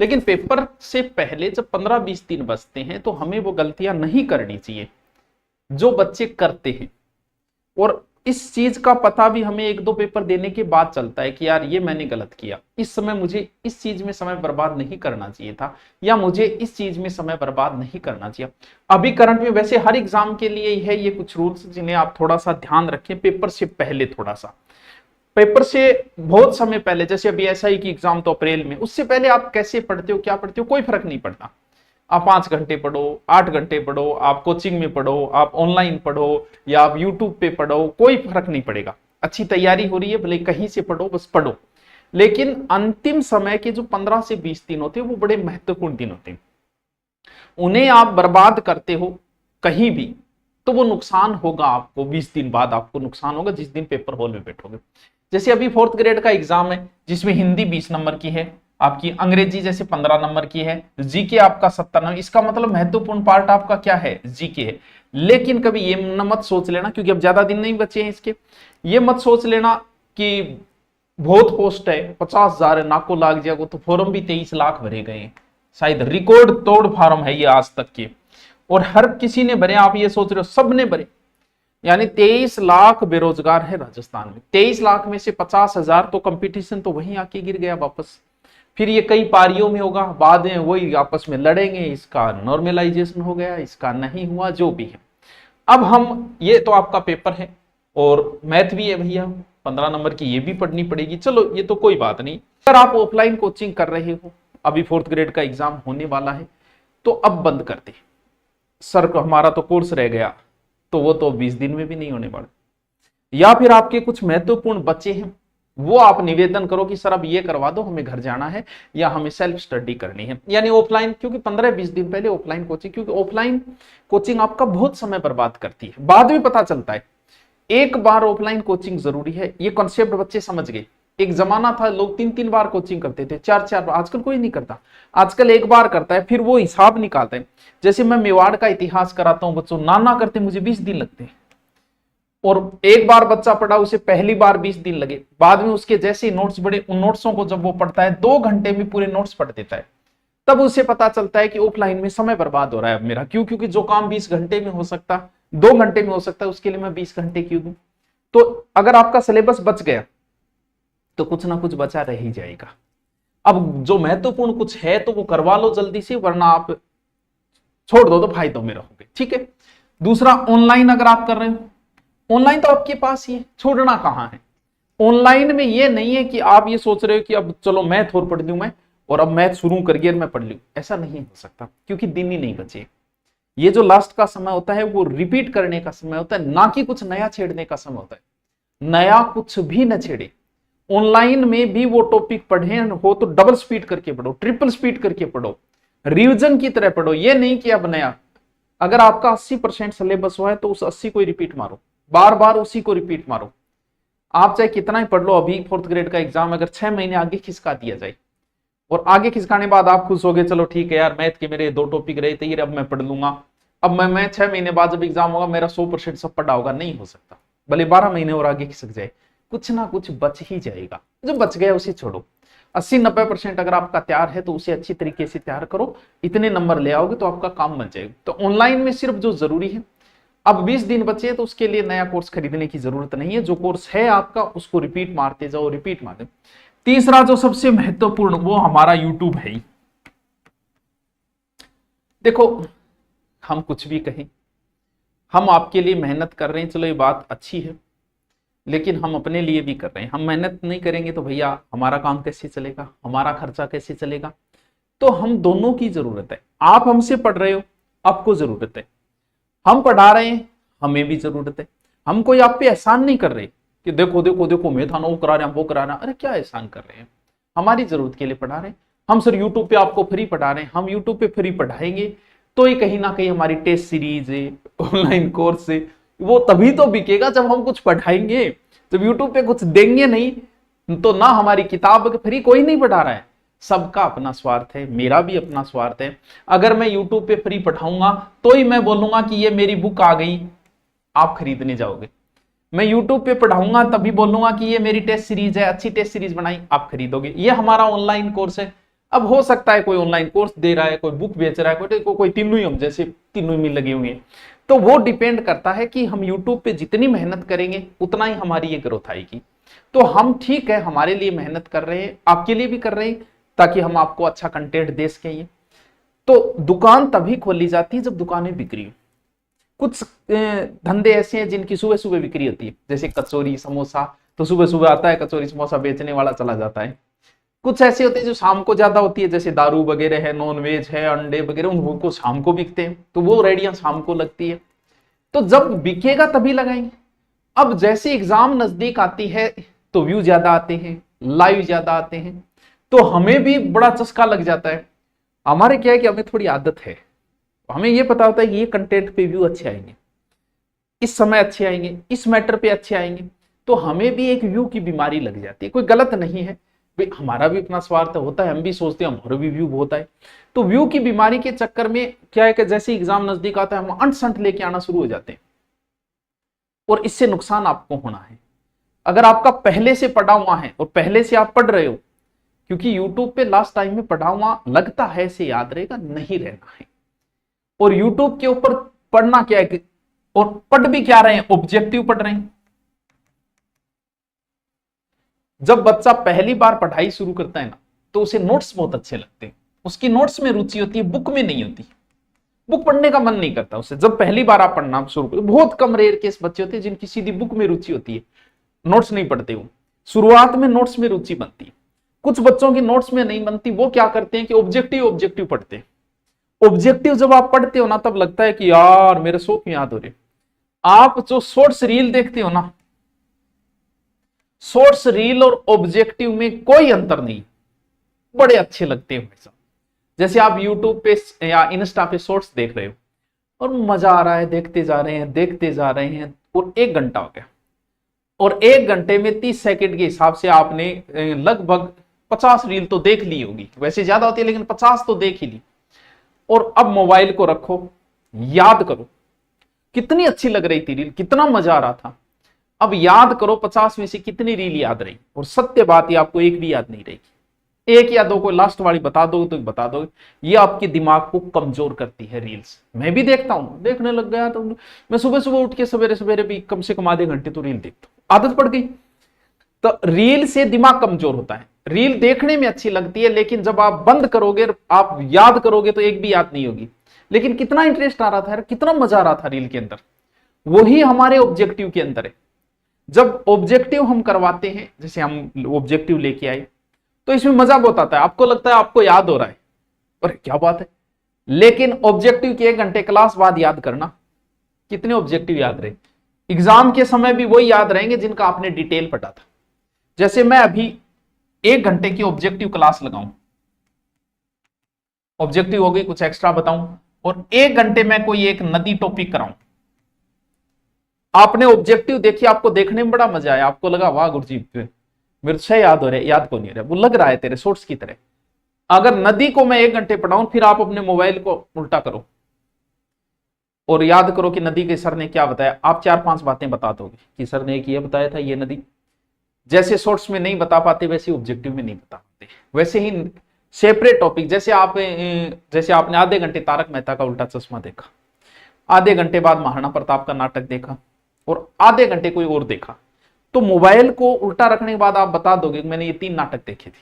लेकिन पेपर से पहले जब 15-20 दिन बचते हैं तो हमें वो गलतियां नहीं करनी चाहिए जो बच्चे करते हैं। और इस चीज का पता भी हमें 1-2 पेपर देने के बाद चलता है कि यार ये मैंने गलत किया, इस समय मुझे इस चीज में समय बर्बाद नहीं करना चाहिए था, या मुझे इस चीज में समय बर्बाद नहीं करना चाहिए। अभी करंट में वैसे हर एग्जाम के लिए है ये कुछ रूल्स जिन्हें आप थोड़ा सा ध्यान रखें पेपर से पहले। थोड़ा सा पेपर से बहुत समय पहले, जैसे अभी एसआई की एग्जाम तो अप्रैल में, उससे पहले आप कैसे पढ़ते हो क्या पढ़ते हो कोई फर्क नहीं पड़ता। आप 5 घंटे पढ़ो, 8 घंटे पढ़ो, आप कोचिंग में पढ़ो, आप ऑनलाइन पढ़ो, या आप यूट्यूब पे पढ़ो, कोई फर्क नहीं पड़ेगा। अच्छी तैयारी हो रही है भले कहीं से पढ़ो, बस पढ़ो। लेकिन अंतिम समय के जो 15 से 20 दिन होते हैं वो बड़े महत्वपूर्ण दिन होते हैं। उन्हें आप बर्बाद करते हो कहीं भी तो वो नुकसान होगा आपको। 20 दिन बाद आपको नुकसान होगा जिस दिन पेपर हॉल में बैठोगे। जैसे अभी 4th ग्रेड का एग्जाम है जिसमें हिंदी 20 नंबर की है, आपकी अंग्रेजी जैसे 15 नंबर की है, जीके आपका 70 नंबर। इसका मतलब महत्वपूर्ण पार्ट आपका क्या है, जीके है। लेकिन कभी ये मत सोच लेना, क्योंकि अब ज्यादा दिन नहीं बचे हैं इसके, ये मत सोच लेना कि बहुत पोस्ट है 50,000 है नाको लाग जाएगा, तो फॉर्म भी 23 लाख भरे गए हैं। शायद रिकॉर्ड तोड़ फॉर्म है ये आज तक के, और हर किसी ने भरे। आप ये सोच रहे हो सब ने भरे, यानी 23 लाख बेरोजगार है राजस्थान में। 23 लाख में से 50,000 तो कंपटीशन तो वहीं आके गिर गया वापस। फिर ये कई पारियों में होगा, बाद में वही आपस में लड़ेंगे, इसका नॉर्मलाइजेशन हो गया, इसका नहीं हुआ, जो भी है। अब हम ये तो आपका पेपर है और मैथ भी है भैया 15 नंबर की, ये भी पढ़नी पड़ेगी। चलो ये तो कोई बात नहीं। अगर आप ऑफलाइन कोचिंग कर रहे हो, अभी 4th ग्रेड का एग्जाम होने वाला है, तो अब बंद कर दे सर हमारा तो कोर्स रह गया, तो वो तो 20 दिन में भी नहीं होने वाला। या फिर आपके कुछ महत्वपूर्ण बच्चे हैं, वो आप निवेदन करो कि सर अब ये करवा दो, हमें घर जाना है या हमें सेल्फ स्टडी करनी है, यानी ऑफलाइन। क्योंकि 15-20 दिन पहले ऑफलाइन कोचिंग, क्योंकि ऑफलाइन कोचिंग आपका बहुत समय बर्बाद करती है, बाद में पता चलता है। एक बार ऑफलाइन कोचिंग जरूरी है, ये कॉन्सेप्ट बच्चे समझ गए। एक जमाना था लोग 3-3 बार कोचिंग करते थे, 4-4 बार, आजकल कोई नहीं करता। आजकल एक बार करता है, फिर वो हिसाब निकालते हैं। जैसे मैं मेवाड़ का इतिहास कराता हूं बच्चों, नाना करते मुझे 20 दिन लगते हैं, और एक बार बच्चा पढ़ा उसे पहली बार 20 दिन लगे, बाद में उसके जैसे ही नोट्स बड़े, उन नोट्सों को जब वो पढ़ता है 2 घंटे में पूरे नोट्स पढ़ देता है, तब उसे पता चलता है कि ऑफलाइन में समय बर्बाद हो रहा है अब मेरा। क्यों? क्योंकि जो काम 20 घंटे में हो सकता, 2 घंटे में हो सकता है, उसके लिए मैं 20 घंटे क्यों दूं। तो अगर आपका सिलेबस बच गया तो कुछ ना कुछ बचा रह ही जाएगा। अब जो महत्वपूर्ण कुछ है तो वो करवा लो जल्दी से, वरना आप छोड़ दो तो फायदों में रहोगे। ठीक है। दूसरा, ऑनलाइन अगर आप कर रहे हो, ऑनलाइन तो आपके पास ही है, छोड़ना कहां है। ऑनलाइन में ये नहीं है कि आप ये सोच रहे हो कि अब चलो मैथ और पढ़ लूं मैं, और अब मैथ शुरू करके मैं पढ़ लूं, ऐसा नहीं हो सकता, क्योंकि दिन ही नहीं बचे। ये जो लास्ट का समय होता है वो रिपीट करने का समय होता है, ना कि कुछ नया छेड़ने का समय होता है। नया कुछ भी न छेड़े। ऑनलाइन में भी वो टॉपिक पढ़े हो तो डबल स्पीड करके पढ़ो, ट्रिपल स्पीड करके पढ़ो, रिवीजन की तरह पढ़ो। ये नहीं कि अब नया, अगर आपका 80% सिलेबस हुआ है तो उस 80 को रिपीट मारो, बार बार उसी को रिपीट मारो। आप चाहे कितना ही पढ़ लो, अभी 4th ग्रेड का एग्जाम अगर 6 महीने आगे खिसका दिया जाए, और आगे खिसकाने बाद आप खुश हो गए, चलो ठीक है यार मैथ के मेरे 2 टॉपिक रहे थे, अब मैं पढ़ लूंगा, अब मैं 6 महीने बाद जब एग्जाम होगा मेरा 100% सब पढ़ा होगा, नहीं हो सकता। भले 12 महीने और आगे खिसक जाए, कुछ ना कुछ बच ही जाएगा। जो बच गया उसे छोड़ो। 80-90% अगर आपका तैयार है तो उसे अच्छी तरीके से तैयार करो, इतने नंबर ले आओगे तो आपका काम बन जाएगा। तो ऑनलाइन में सिर्फ जो जरूरी है, अब 20 दिन बचे तो उसके लिए नया कोर्स खरीदने की जरूरत नहीं है, जो कोर्स है आपका उसको रिपीट मारते जाओ, रिपीट मारते। तीसरा जो सबसे महत्वपूर्ण, वो हमारा यूट्यूब है ही। देखो हम कुछ भी कहें, हम आपके लिए मेहनत कर रहे हैं, चलो ये बात अच्छी है, लेकिन हम अपने लिए भी कर रहे हैं। हम मेहनत नहीं करेंगे तो भैया हमारा काम कैसे चलेगा, हमारा खर्चा कैसे चलेगा। तो हम दोनों की जरूरत है। आप हमसे पढ़ रहे हो, आपको जरूरत है, हम पढ़ा रहे हैं, हमें भी जरूरत है। हम कोई आप पे एहसान नहीं कर रहे कि देखो देखो देखो मैं था ना वो करा रहे हैं, वो करा रहे हैं। अरे क्या एहसान कर रहे हैं, हमारी जरूरत के लिए पढ़ा रहे हैं। हम सर यूट्यूब पे आपको फ्री पढ़ा रहे हैं, हम यूट्यूब पे फ्री पढ़ाएंगे तो ये कहीं ना कहीं हमारी टेस्ट सीरीज है, ऑनलाइन कोर्स है, वो तभी तो बिकेगा जब हम कुछ पढ़ाएंगे। जब यूट्यूब पे कुछ देंगे नहीं तो ना हमारी किताब फ्री कोई नहीं पढ़ा रहा है। सबका अपना स्वार्थ है, मेरा भी अपना स्वार्थ है। अगर मैं यूट्यूब पे फ्री पढ़ाऊंगा तो ही मैं बोलूंगा कि ये मेरी बुक आ गई, आप खरीदने जाओगे। मैं यूट्यूब पे पढ़ाऊंगा तभी बोलूंगा कि ये मेरी टेस्ट सीरीज है, अच्छी टेस्ट सीरीज बनाई, आप खरीदोगे। ये हमारा ऑनलाइन कोर्स है, अब हो सकता है कोई ऑनलाइन कोर्स दे रहा है, कोई बुक बेच रहा है, कोई तीनों ही, हम जैसे तीनों ही में लगे हुए हैं। तो वो डिपेंड करता है कि हम यूट्यूब पे जितनी मेहनत करेंगे उतना ही हमारी ये ग्रोथ आएगी। तो हम ठीक है, हमारे लिए मेहनत कर रहे हैं, आपके लिए भी कर रहे हैं, ताकि हम आपको अच्छा कंटेंट दे सकें। तो दुकान तभी खोली जाती है जब दुकानें बिक्री हो। कुछ धंधे ऐसे हैं जिनकी सुबह सुबह बिक्री होती है, जैसे कचौरी समोसा, तो सुबह सुबह आता है कचौरी समोसा बेचने वाला चला जाता है। कुछ ऐसे होते हैं जो शाम को ज्यादा होती है, जैसे दारू वगैरह है, नॉन वेज है, अंडे वगैरह, उनको शाम को बिकते हैं, तो वो रेडियां शाम को लगती है। तो जब बिकेगा तभी लगाएंगे। अब जैसे एग्जाम नजदीक आती है तो व्यू ज्यादा आते हैं, लाइव ज्यादा आते हैं, तो हमें भी बड़ा चस्का लग जाता है। हमारे क्या है कि हमें थोड़ी आदत है, हमें ये पता होता है कि ये कंटेंट पे व्यू अच्छे आएंगे, इस समय अच्छे आएंगे, इस मैटर पे अच्छे आएंगे, तो हमें भी एक व्यू की बीमारी लग जाती है। कोई गलत नहीं है, हमारा भी अपना स्वार्थ होता है, हम भी सोचते हैं हमारा भी व्यू होता है। तो व्यू की बीमारी के चक्कर में क्या है कि जैसे एग्जाम नजदीक आता है हम अंट संट लेके आना शुरू हो जाते हैं, और इससे नुकसान आपको होना है। अगर आपका पहले से पढ़ा हुआ है और पहले से आप पढ़ रहे हो, क्योंकि यूट्यूब पे लास्ट टाइम में पढ़ा हुआ लगता है से याद रहेगा, नहीं रहना है। और यूट्यूब के ऊपर पढ़ना क्या है, और पढ़ भी क्या रहे हैं, ऑब्जेक्टिव पढ़ रहे हैं। जब बच्चा पहली बार पढ़ाई शुरू करता है ना, तो उसे नोट्स बहुत अच्छे लगते हैं, उसकी नोट्स में रुचि होती है, बुक में नहीं होती। बुक पढ़ने का मन नहीं करता उसे। जब पहली बार आप पढ़ना शुरू करते, बहुत कम रेयर केस बच्चे होते हैं जिनकी सीधी बुक में रुचि होती है, नोट्स नहीं पढ़ते हो। शुरुआत में नोट्स में रुचि बनती है। कुछ बच्चों की नोट्स में नहीं बनती, वो क्या करते हैं कि ऑब्जेक्टिव ऑब्जेक्टिव पढ़ते हैं। ऑब्जेक्टिव जब आप पढ़ते हो ना, तब लगता है कि यार मेरे सो क्यों याद हो रहे। आप जो शॉर्ट्स रील देखते हो ना, शॉर्ट्स रील और ऑब्जेक्टिव में कोई अंतर नहीं, बड़े अच्छे लगते हैं भाई साहब। जैसे आप यूट्यूब पे या इंस्टा पे शॉर्ट्स देख रहे हो और मजा आ रहा है, देखते जा रहे हैं देखते जा रहे हैं, और 1 घंटा हो गया, और 1 घंटे में 30 सेकंड के हिसाब से आपने लगभग 50 रील तो देख ली होगी। वैसे ज्यादा होती है लेकिन 50 तो देख ही ली। और अब मोबाइल को रखो, याद करो कितनी अच्छी लग रही थी रील, कितना मजा आ रहा था। अब याद करो 50 में से कितनी रील याद रही, और सत्य बात है आपको एक भी याद नहीं रहेगी। 1 या 2 को लास्ट वाली बता दोगे तो बता दोगे। ये आपके दिमाग को कमजोर करती है रील्स। मैं भी देखता हूं, देखने लग गया तो मैं सुबह सुबह उठ के सवेरे सवेरे भी कम से कम आधे घंटे तो रील देखता हूं, आदत पड़ गई। तो रील से दिमाग कमजोर होता है। रील देखने में अच्छी लगती है, लेकिन जब आप बंद करोगे, आप याद करोगे तो एक भी याद नहीं होगी। लेकिन कितना इंटरेस्ट आ रहा था यार, कितना मजा आ रहा था रील के अंदर। वही हमारे ऑब्जेक्टिव के अंदर है। जब ऑब्जेक्टिव हम करवाते हैं, जैसे हम ऑब्जेक्टिव लेके आए, तो इसमें मजा बहुत आता है। आपको लगता है आपको याद हो रहा है, अरे क्या बात है। लेकिन ऑब्जेक्टिव के 1 घंटे क्लास बाद याद करना, कितने ऑब्जेक्टिव याद रहे। एग्जाम के समय भी वही याद रहेंगे जिनका आपने डिटेल पढ़ा था। जैसे मैं अभी 1 घंटे की ऑब्जेक्टिव क्लास लगाऊं, ऑब्जेक्टिव हो गई, कुछ एक्स्ट्रा बताऊं, और 1 घंटे में कोई एक नदी टॉपिक कराऊं। आपने ऑब्जेक्टिव देखी, आपको देखने में बड़ा मजा आया, आपको लगा वाह गुरुजी मेरे से याद हो रहा है, याद को नहीं रहा, वो लग रहा है तेरे सोर्स की तरह। अगर नदी को मैं 1 घंटे पढ़ाऊं, फिर आप अपने मोबाइल को उल्टा करो और याद करो कि नदी के सर ने क्या बताया। आप 4-5 बातें बता दोगे कि सर ने एक ये बताया था, ये नदी। जैसे शॉर्ट्स में नहीं बता पाते, वैसे ऑब्जेक्टिव में नहीं बता पाते। वैसे ही सेपरेट टॉपिक, जैसे आपने आधे घंटे तारक मेहता का उल्टा चश्मा देखा, आधे घंटे बाद महाराणा प्रताप का नाटक देखा, और आधे घंटे कोई और देखा, तो मोबाइल को उल्टा रखने के बाद आप बता दोगे मैंने ये 3 नाटक देखे थे।